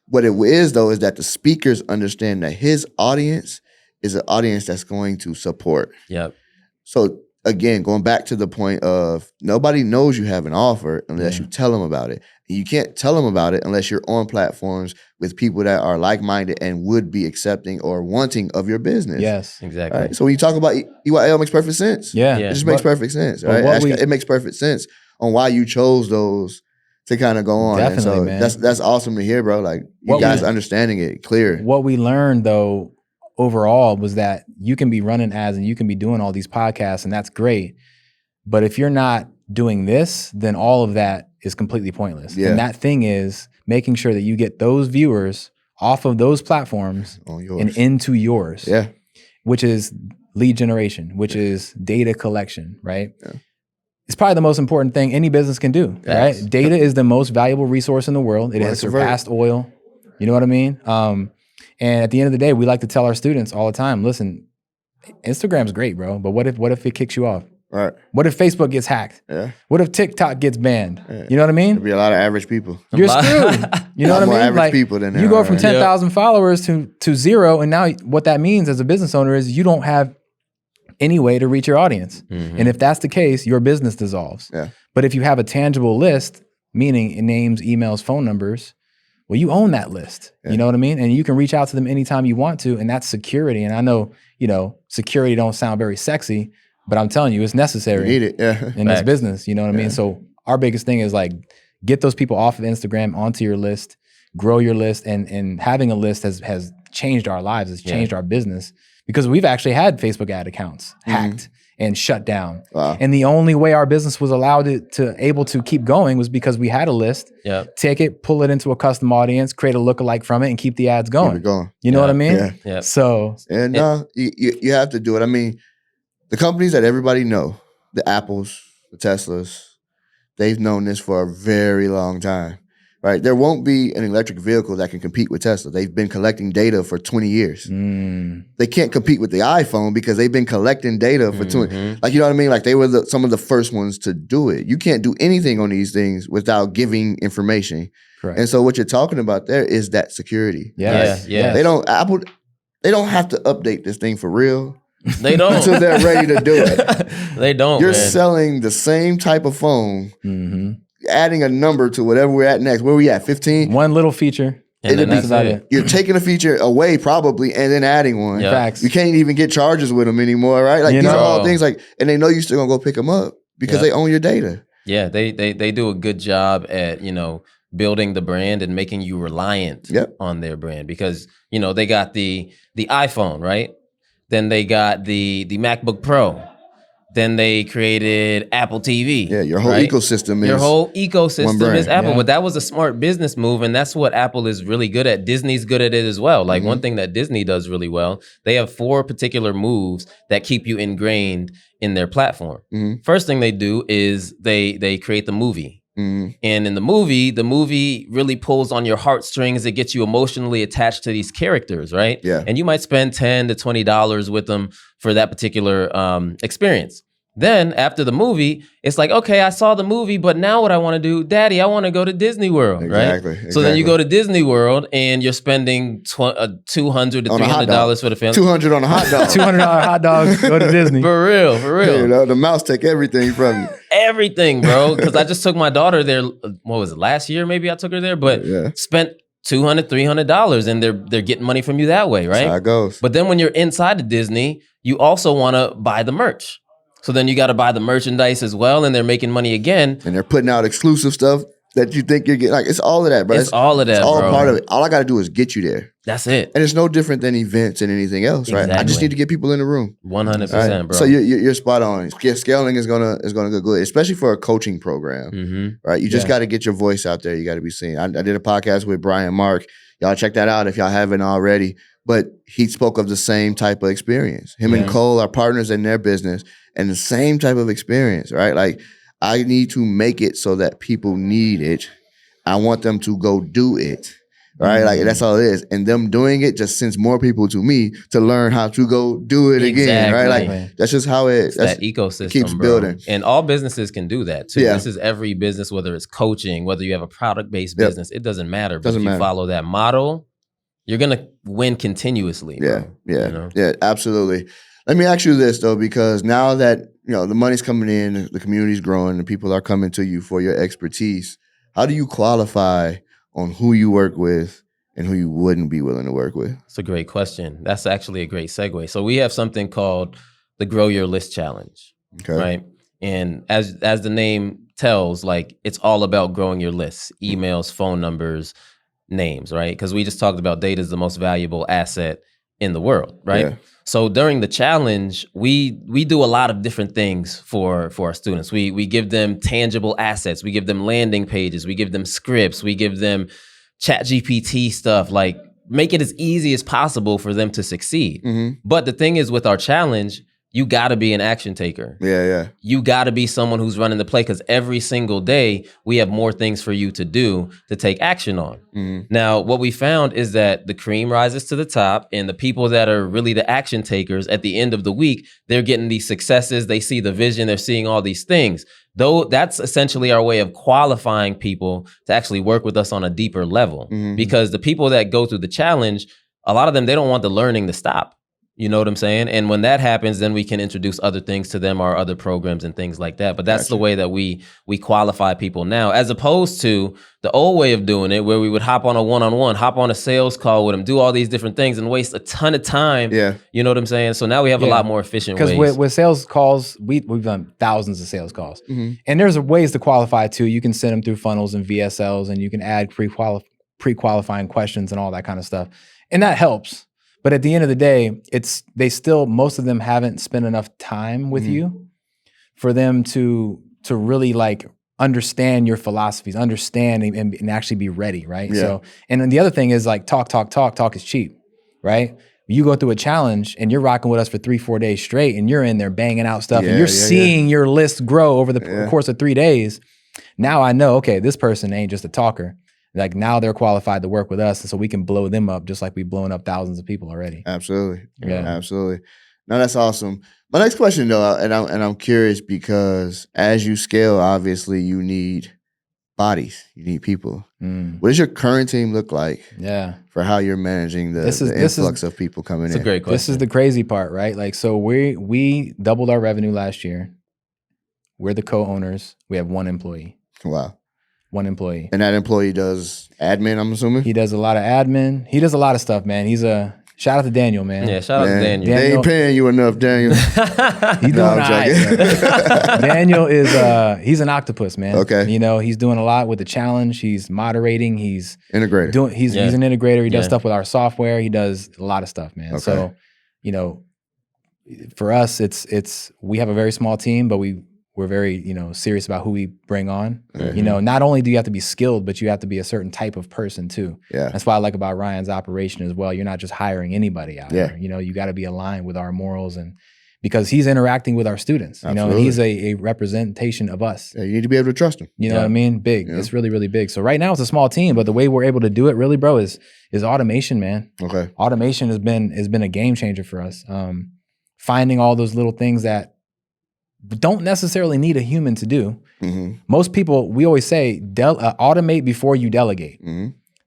What it is, though, is that the speakers understand that his audience is an audience that's going to support. Yep. So again, going back to the point of nobody knows you have an offer unless you tell them about it. And you can't tell them about it unless you're on platforms with people that are like-minded and would be accepting or wanting of your business. Yes, exactly. Right? So when you talk about EYL, it makes perfect sense. Yeah. It just makes perfect sense. Right? It makes perfect sense on why you chose those to kind of go on. Definitely, and so man. That's awesome to hear, bro. Like you guys understanding it clear. What we learned though overall was that you can be running ads and you can be doing all these podcasts and that's great. But if you're not doing this, then all of that is completely pointless. Yeah. And that thing is making sure that you get those viewers off of those platforms and into yours. Yeah. Which is lead generation, which is data collection, right? Yeah. It's probably the most important thing any business can do, right? Data is the most valuable resource in the world. It has surpassed oil. You know what I mean? And at the end of the day, we like to tell our students all the time, listen, Instagram's great, bro, but what if it kicks you off? Right. What if Facebook gets hacked? Yeah. What if TikTok gets banned? Yeah. You know what I mean? There'll be a lot of average people. You're screwed. You know what I mean? Average people than you go from 10,000 followers to zero, and now what that means as a business owner is you don't have any way to reach your audience. Mm-hmm. And if that's the case, your business dissolves. Yeah. But if you have a tangible list, meaning names, emails, phone numbers, well, you own that list. Yeah. You know what I mean? And you can reach out to them anytime you want to, and that's security. And I know, security don't sound very sexy, but I'm telling you, it's necessary. You need it, in this business. You know what I mean? So our biggest thing is like, get those people off of Instagram onto your list, grow your list, and having a list has changed our lives. It's changed our business. Because we've actually had Facebook ad accounts hacked and shut down. Wow. And the only way our business was allowed to able to keep going was because we had a list, take it, pull it into a custom audience, create a lookalike from it, and keep the ads going. Keep it going. You know what I mean? Yeah. Yeah. So. And you have to do it. I mean, the companies that everybody know, the Apples, the Teslas, they've known this for a very long time. Right, there won't be an electric vehicle that can compete with Tesla. They've been collecting data for 20 years. They can't compete with the iPhone because they've been collecting data for 20. Like, you know what I mean? Like they were some of the first ones to do it. You can't do anything on these things without giving information. Correct. And so what you're talking about there is that security. Yes. Right? Yeah. They don't have to update this thing for real. They don't until they're ready to do it. They don't. You're selling the same type of phone. Adding a number to whatever we're at next. Where we at? 15? One little feature. And then that's about it. You're taking a feature away probably and then adding one. Yep. Facts. You can't even get charges with them anymore, right? Like these are all things like, and they know you're still gonna go pick them up because they own your data. Yeah, they do a good job at, building the brand and making you reliant on their brand because, they got the iPhone, right? Then they got the MacBook Pro. Then they created Apple TV. Yeah, your whole ecosystem is Apple. Yeah. But that was a smart business move, and that's what Apple is really good at. Disney's good at it as well. Like one thing that Disney does really well, they have 4 particular moves that keep you ingrained in their platform. First thing they do is they create the movie. And in the movie really pulls on your heartstrings. It gets you emotionally attached to these characters, right? Yeah. And you might spend $10 to $20 with them for that particular experience. Then after the movie, it's like, okay, I saw the movie, but now what I want to do, Daddy, I want to go to Disney World, right? So then you go to Disney World and you're spending $200 to $300 for the family. $200 on a hot dog. $200 hot dogs. Go to Disney. For real. Yeah, the mouse take everything from you. Everything, bro. Because I just took my daughter there. What was it? Last year, maybe I took her there, but spent $200, $300, and they're getting money from you that way, right? That's how it goes. But then when you're inside of Disney, you also want to buy the merch. So then you got to buy the merchandise as well, and they're making money again. And they're putting out exclusive stuff that you think you're getting. Like, it's all of that, bro. It's all of that, It's all bro. part of it. All I got to do is get you there. That's it. And it's no different than events and anything else, right? I just need to get people in the room. 100%, bro. So you're spot on. Scaling is gonna go good, especially for a coaching program, right? You just got to get your voice out there. You got to be seen. I did a podcast with Brian Mark. Y'all check that out if y'all haven't already. But he spoke of the same type of experience. Him and Cole are partners in their business, and the same type of experience, right? Like, I need to make it so that people need it. I want them to go do it. right? Like that's all it is. And them doing it just sends more people to me to learn how to go do it again, right? Like that's just how it's that ecosystem keeps bro. building. And all businesses can do that too. This is every business, whether it's coaching, whether you have a product-based business, it doesn't matter. But if you follow that model, you're gonna win continuously. Bro, yeah, absolutely. Let me ask you this though, because now that the money's coming in, the community's growing, the people are coming to you for your expertise. How do you qualify on who you work with and who you wouldn't be willing to work with? It's a great question. That's actually a great segue. So we have something called the Grow Your List Challenge, right? And as the name tells, like it's all about growing your lists, emails, phone numbers, names, right? Because we just talked about data is the most valuable asset in the world, right? Yeah. So during the challenge, we do a lot of different things for our students. We give them tangible assets. We give them landing pages. We give them scripts. We give them ChatGPT stuff, like make it as easy as possible for them to succeed. But the thing is with our challenge, you got to be an action taker. Yeah. You got to be someone who's running the play because every single day we have more things for you to do to take action on. Now, what we found is that the cream rises to the top and the people that are really the action takers at the end of the week, they're getting these successes. They see the vision. They're seeing all these things. Though that's essentially our way of qualifying people to actually work with us on a deeper level because the people that go through the challenge, a lot of them, they don't want the learning to stop. You know what I'm saying? And when that happens, then we can introduce other things to them, our other programs and things like that. But that's the way that we qualify people now, as opposed to the old way of doing it, where we would hop on a one-on-one, hop on a sales call with them, do all these different things and waste a ton of time. Yeah. You know what I'm saying? So now we have a lot more efficient ways. Because with sales calls, we've done thousands of sales calls. And there's ways to qualify too. You can send them through funnels and VSLs, and you can add pre-qualifying questions and all that kind of stuff. And that helps. But at the end of the day, most of them haven't spent enough time with you for them to really like understand your philosophies, understand and actually be ready, right? Yeah. So, and then the other thing is like talk is cheap, right? You go through a challenge and you're rocking with us for 3-4 days straight and you're in there banging out stuff and you're seeing your list grow over the course of 3 days. Now I know, okay, this person ain't just a talker. Like now they're qualified to work with us, and so we can blow them up just like we've blown up thousands of people already. Absolutely, absolutely. No, that's awesome. My next question, though, and I'm curious because as you scale, obviously you need bodies, you need people. What does your current team look like? Yeah, for how you're managing the influx of people coming in. That's a great question. This is the crazy part, right? Like, so we doubled our revenue last year. We're the co-owners. We have 1 employee. Wow. 1 employee. And that employee does admin, I'm assuming? He does a lot of admin. He does a lot of stuff, man. Shout out to Daniel, man. Yeah, shout out to Daniel. They ain't paying you enough, Daniel. He's doing all right. Daniel is, he's an octopus, man. Okay. He's doing a lot with the challenge. He's moderating. He's integrator. He's an integrator. He does stuff with our software. He does a lot of stuff, man. Okay. So, for us, we have a very small team, but we're very, serious about who we bring on. Not only do you have to be skilled, but you have to be a certain type of person too. Yeah. That's what I like about Ryan's operation as well. You're not just hiring anybody out there. You got to be aligned with our morals, and because he's interacting with our students, and he's a representation of us. Yeah, you need to be able to trust him. You know what I mean? Big. Yeah. It's really, really big. So right now it's a small team, but the way we're able to do it really, bro, is automation, man. Okay. Automation has been a game changer for us. Finding all those little things that don't necessarily need a human to do. Most people, we always say, automate before you delegate.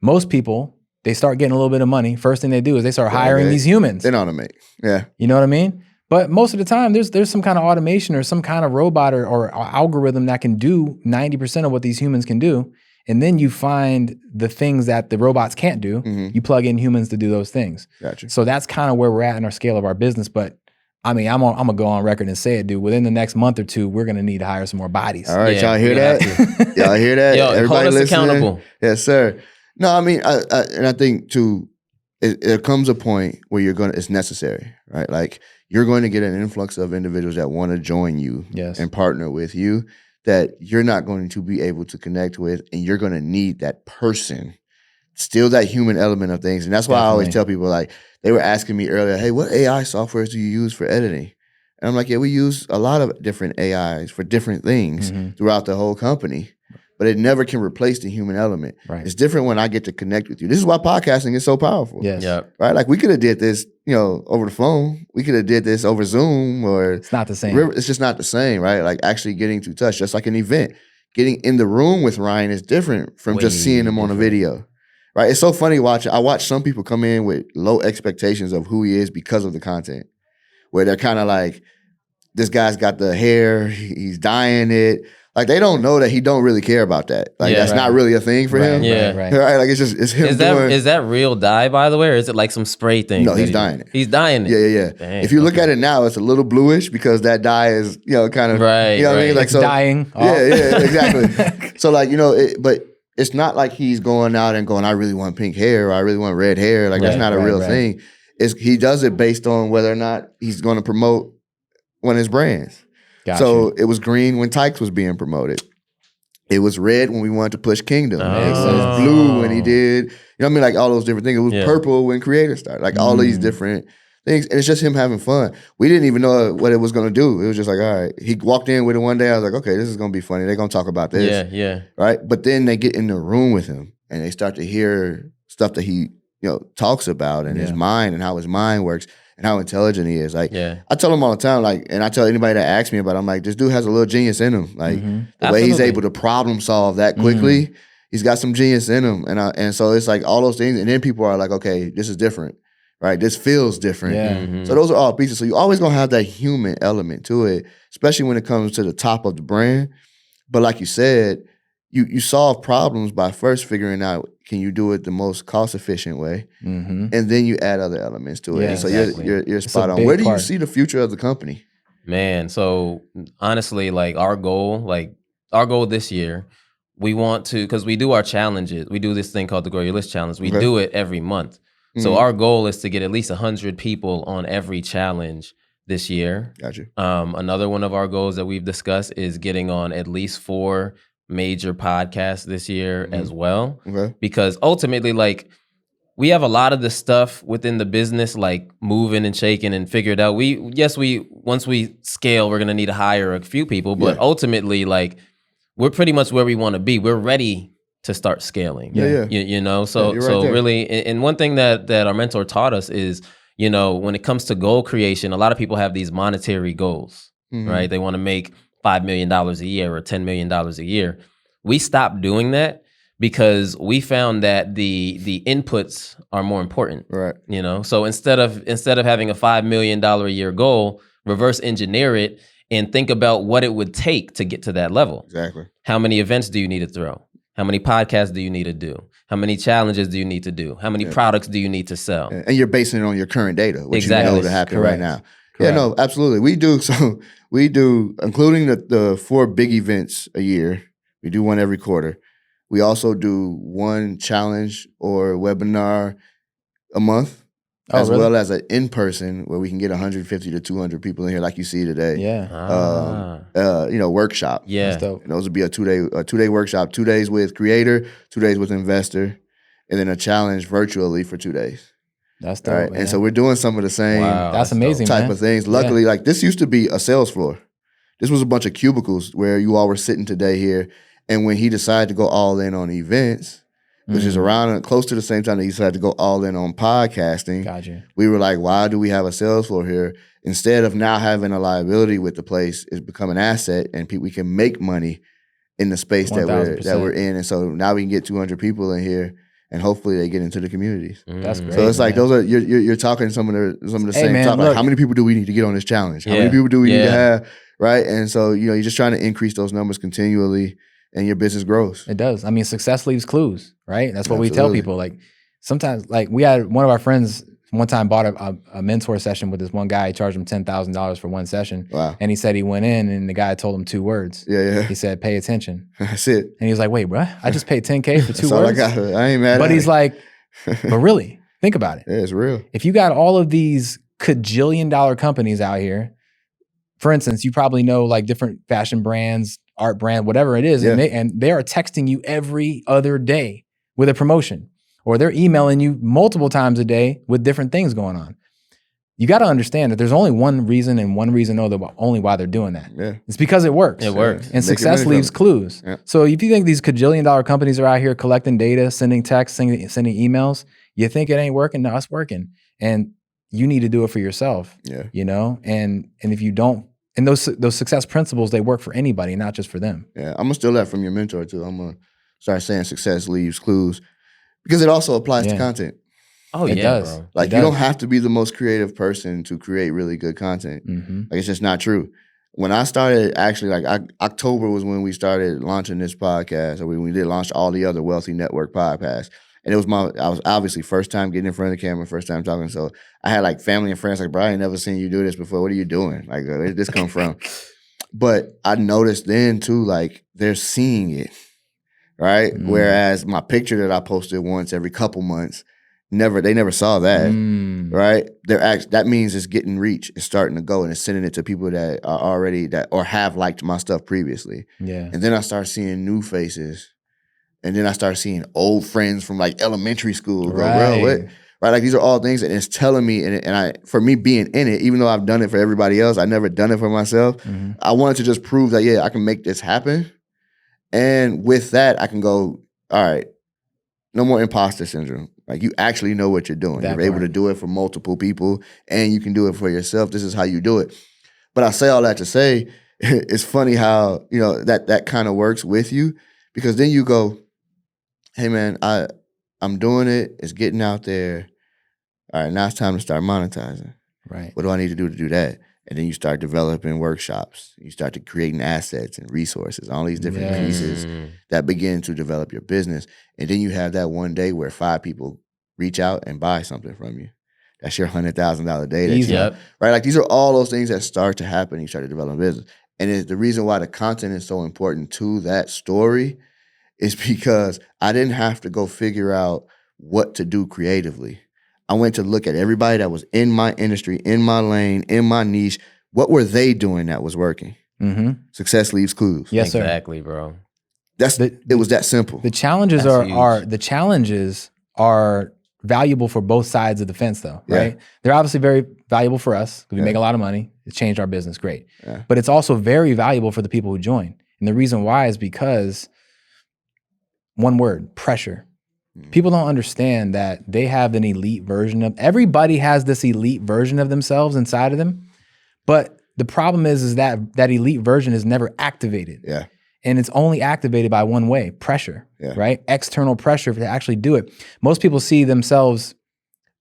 Most people, they start getting a little bit of money. First thing they do is they start hiring these humans. Then automate. Yeah. You know what I mean? But most of the time, there's some kind of automation or some kind of robot or algorithm that can do 90% of what these humans can do. And then you find the things that the robots can't do. You plug in humans to do those things. Gotcha. So that's kind of where we're at in our scale of our business. But I mean, I'm gonna go on record and say it, dude. Within the next month or 2, we're gonna need to hire some more bodies. All right, y'all hear that? Y'all hear that? Yo, everybody hold us listening? accountable. Yes, sir. No, I mean, I think too, there comes a point where it's necessary, right? Like you're going to get an influx of individuals that want to join you and partner with you that you're not going to be able to connect with, and you're going to need that person. Still that human element of things. And that's why I always tell people, like, they were asking me earlier, hey, what AI softwares do you use for editing? And I'm like, yeah, we use a lot of different AIs for different things throughout the whole company. but it never can replace the human element. Right. It's different when I get to connect with you. This is why podcasting is so powerful. Yes. Yep. Right? Like we could have did this, over the phone. We could have did this over Zoom or it's not the same. It's just not the same, right? Like actually getting to touch, just like an event. Getting in the room with Ryan is different from just seeing him on a video. Right? It's so funny watching. I watch some people come in with low expectations of who he is because of the content. Where they're kind of like, this guy's got the hair, he's dyeing it. Like they don't know that he don't really care about that. Like that's not really a thing for him. Yeah. Right? Like it's him Is that real dye, by the way, or is it like some spray thing? No, he's dyeing it. He's dyeing it. Yeah. Dang, if you look at it now, it's a little bluish because that dye is, kind of right. You know what I mean? Like it's dying. Yeah, exactly. So like, but it's not like he's going out and going, I really want pink hair or I really want red hair. Like that's not a real thing. He does it based on whether or not he's going to promote one of his brands. Gotcha. So it was green when Tykes was being promoted. It was red when we wanted to push Kingdom. It was blue when he did, you know what I mean? Like all those different things. It was purple when Creator started. Like all these different things. And it's just him having fun. We didn't even know what it was going to do. It was just like, all right. He walked in with it one day. I was like, okay, this is going to be funny. They're going to talk about this. Yeah. Right? But then they get in the room with him and they start to hear stuff that he, talks about and his mind and how his mind works and how intelligent he is. Like, I tell him all the time, like, and I tell anybody that asks me about it, I'm like, this dude has a little genius in him. Like, the way he's able to problem solve that quickly, he's got some genius in him. And so it's like all those things. And then people are like, okay, this is different, right? This feels different. Yeah. So those are all pieces. So you always gonna have that human element to it, especially when it comes to the top of the brand. But like you said, you solve problems by first figuring out, can you do it the most cost efficient way? And then you add other elements to it. Yeah, and so exactly. you're spot on. Where do you part. see the future of the company? Man, so honestly, like our goal this year, we want to, because we do our challenges. We do this thing called the Grow Your List Challenge. We do it every month. So our goal is to get at least 100 people on every challenge this year. Gotcha. Another one of our goals that we've discussed is getting on at least 4 major podcasts this year as well. Okay. Because ultimately, like, we have a lot of the stuff within the business, like moving and shaking and figured out. Once we scale, we're gonna need to hire a few people, but ultimately, like, we're pretty much where we want to be. We're ready to start scaling. So really, and one thing that our mentor taught us is, when it comes to goal creation, a lot of people have these monetary goals, right? They want to make $5 million a year or $10 million a year. We stopped doing that because we found that the inputs are more important. Right. So instead of having a $5 million a year goal, reverse engineer it and think about what it would take to get to that level. Exactly. How many events do you need to throw? How many podcasts do you need to do? How many challenges do you need to do? How many products do you need to sell? And you're basing it on your current data, which you know to happen right now. Correct. Yeah, no, absolutely. We do. So we do, including the 4 big events a year. We do one every quarter. We also do one challenge or webinar a month, as well as an in-person where we can get 150 to 200 people in here, like you see today. Yeah. Workshop. Yeah. And those would be a 2-day workshop, 2 days with creator, 2 days with investor, and then a challenge virtually for 2 days. That's dope. Right. And so we're doing some of the same that's amazing, type of things. Luckily, like this used to be a sales floor. This was a bunch of cubicles where you all were sitting today here. And when he decided to go all in on events, which is around close to the same time that he decided to go all in on podcasting, Gotcha. We were like, why do we have a sales floor here? Instead of now having a liability with the place, it's become an asset and we can make money in the space that we're in. And so now we can get 200 people in here. And hopefully they get into the communities. That's great. So it's like those are you're talking some of the same topics. Like, how many people do we need to get on this challenge? How many people do we need to have? Right. And so you're just trying to increase those numbers continually, and your business grows. It does. I mean, success leaves clues, right? That's what we tell people. Like sometimes, like we had one of our friends one time bought a mentor session with this one guy. He charged him $10,000 for one session. Wow. And he said he went in and the guy told him 2 words. Yeah. He said, pay attention. That's it. And he was like, wait, bro, I just paid $10K for 2 That's all words. I got. I ain't mad but at he's it. like, but really, think about it. Yeah, it's real. If you got all of these $1,000,000,000 companies out here, for instance, you probably know like different fashion brands, art brand, whatever it is, and they are texting you every other day with a promotion, or they're emailing you multiple times a day with different things going on. you got to understand that there's only one reason and one reason only why they're doing that. Yeah. It's because it works. It works. And success leaves clues. Yeah. So if you think these $1 companies are out here collecting data, sending texts, sending emails, you think it ain't working? No, it's working. And you need to do it for yourself. Yeah. You know? And if you don't, and those success principles, they work for anybody, not just for them. Yeah. I'm gonna steal that from your mentor too. I'm gonna start saying success leaves clues because it also applies to content. Oh, it does. Bro. Like, you don't have to be the most creative person to create really good content. Mm-hmm. Like, it's just not true. When I started, actually, October was when we started launching this podcast, or when we did launch all the other Wealthy Network podcasts. And I was obviously first time getting in front of the camera, first time talking. So I had like family and friends like, bro, I ain't never seen you do this before. What are you doing? Like, where did this come from? But I noticed then too, like, they're seeing it, right? Whereas my picture that I posted once every couple months, they never saw that, right? That means it's getting reach. It's starting to go, and it's sending it to people that are already or have liked my stuff previously. Yeah. And then I start seeing new faces, and then I start seeing old friends from like elementary school. Right. What? Right. Like, these are all things, and it's telling me, for me being in it, even though I've done it for everybody else, I never done it for myself. Mm-hmm. I wanted to just prove that, I can make this happen. And with that, I can go, all right, no more imposter syndrome. Like, you actually know what you're doing. You're able to do it for multiple people, and you can do it for yourself. This is how you do it. But I say all that to say, it's funny how, that kind of works with you, because then you go, hey man, I'm doing it. It's getting out there. All right, now it's time to start monetizing. Right. What do I need to do that? And then you start developing workshops. You start creating assets and resources, all these different pieces that begin to develop your business. And then you have that one day where 5 people reach out and buy something from you. That's your $100,000 day. Right? Like, these are all those things that start to happen. You start to develop a business. And the reason why the content is so important to that story is because I didn't have to go figure out what to do creatively. I went to look at everybody that was in my industry, in my lane, in my niche. What were they doing that was working? Mm-hmm. Success leaves clues. Yes, sir. Exactly, bro. It was that simple. The challenges are valuable for both sides of the fence, though, right? Yeah. They're obviously very valuable for us because we make a lot of money. It's changed our business, great. Yeah. But it's also very valuable for the people who join. And the reason why is because, one word, pressure. People don't understand that they have an elite version of, everybody has this elite version of themselves inside of them. But the problem is that elite version is never activated. Yeah. And it's only activated by one way, pressure, right? External pressure to actually do it. Most people see themselves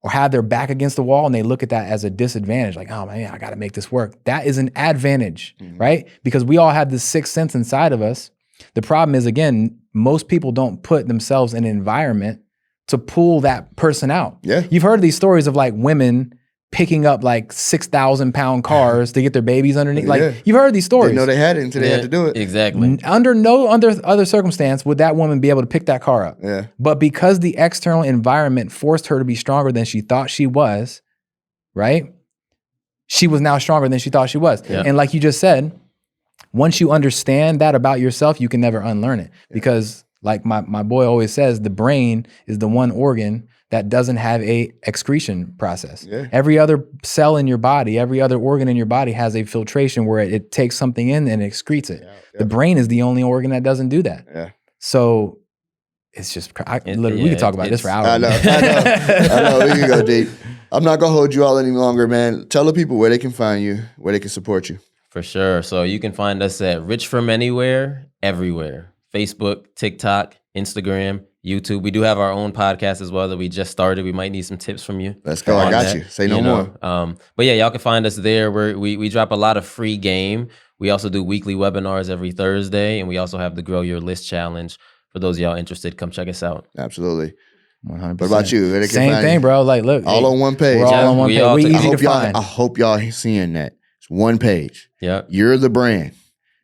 or have their back against the wall, and they look at that as a disadvantage. Like, oh man, I got to make this work. That is an advantage, right? Because we all have this sixth sense inside of us. The problem is, again, most people don't put themselves in an environment to pull that person out. Yeah. You've heard these stories of like women picking up like 6,000-pound cars to get their babies underneath. Like, you've heard these stories. They know they had it until they had to do it. Exactly. Under no other circumstance would that woman be able to pick that car up. Yeah. But because the external environment forced her to be stronger than she thought she was, right? She was now stronger than she thought she was. Yeah. And like you just said, once you understand that about yourself, you can never unlearn it. Because like my boy always says, the brain is the one organ that doesn't have a excretion process. Yeah. Every other cell in your body, every other organ in your body has a filtration where it takes something in and excretes it. Yeah. The brain is the only organ that doesn't do that. Yeah. So it's just, we could talk about this for hours. I know. We can go deep. I'm not going to hold you all any longer, man. Tell the people where they can find you, where they can support you. For sure. So you can find us at Rich From Anywhere, everywhere. Facebook, TikTok, Instagram, YouTube. We do have our own podcast as well that we just started. We might need some tips from you. Let's go. I got you. Say no more. But yeah, y'all can find us there. We drop a lot of free game. We also do weekly webinars every Thursday, and we also have the Grow Your List Challenge. For those of y'all interested, come check us out. Absolutely. 100%. What about you? Same thing, bro. Like, look, all on one page. We're all on one page. We easy to find. I hope y'all seeing that. It's one page. Yeah. You're the brand.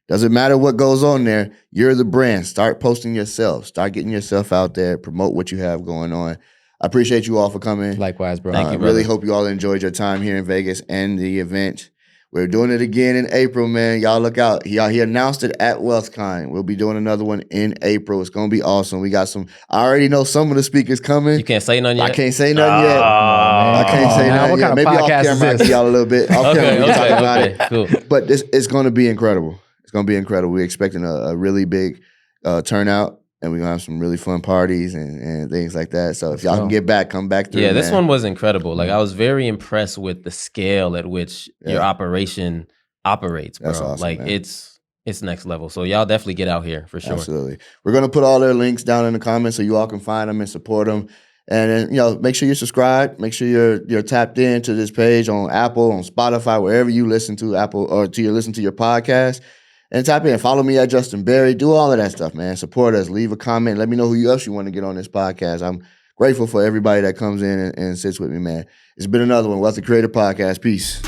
Doesn't matter what goes on there. You're the brand. Start posting yourself. Start getting yourself out there. Promote what you have going on. I appreciate you all for coming. Likewise, bro. Thank you, brother. Really hope you all enjoyed your time here in Vegas and the event. We're doing it again in April, man. Y'all look out. He announced it at WealthCon. We'll be doing another one in April. It's going to be awesome. We got some. I already know some of the speakers coming. You can't say nothing yet? I can't say nothing yet. I can't say nothing yet. Maybe off camera I give y'all a little bit. Off camera we can talk about it. Cool. But it's going to be incredible. It's going to be incredible. We're expecting a really big turnout. And we're going to have some really fun parties and things like that. So if y'all can get back, come back through. Yeah, this one was incredible. Like, I was very impressed with the scale at which your operation operates, bro. That's awesome, like, man. it's next level. So y'all definitely get out here for sure. Absolutely. We're going to put all their links down in the comments so you all can find them and support them. And then, make sure you're subscribed. Make sure you're tapped into this page on Apple, on Spotify, wherever you listen to listen to your podcast. And tap in. Follow me at Justin Berry. Do all of that stuff, man. Support us. Leave a comment. Let me know who else you want to get on this podcast. I'm grateful for everybody that comes in and sits with me, man. It's been another one. Wealthy Creator Podcast. Peace.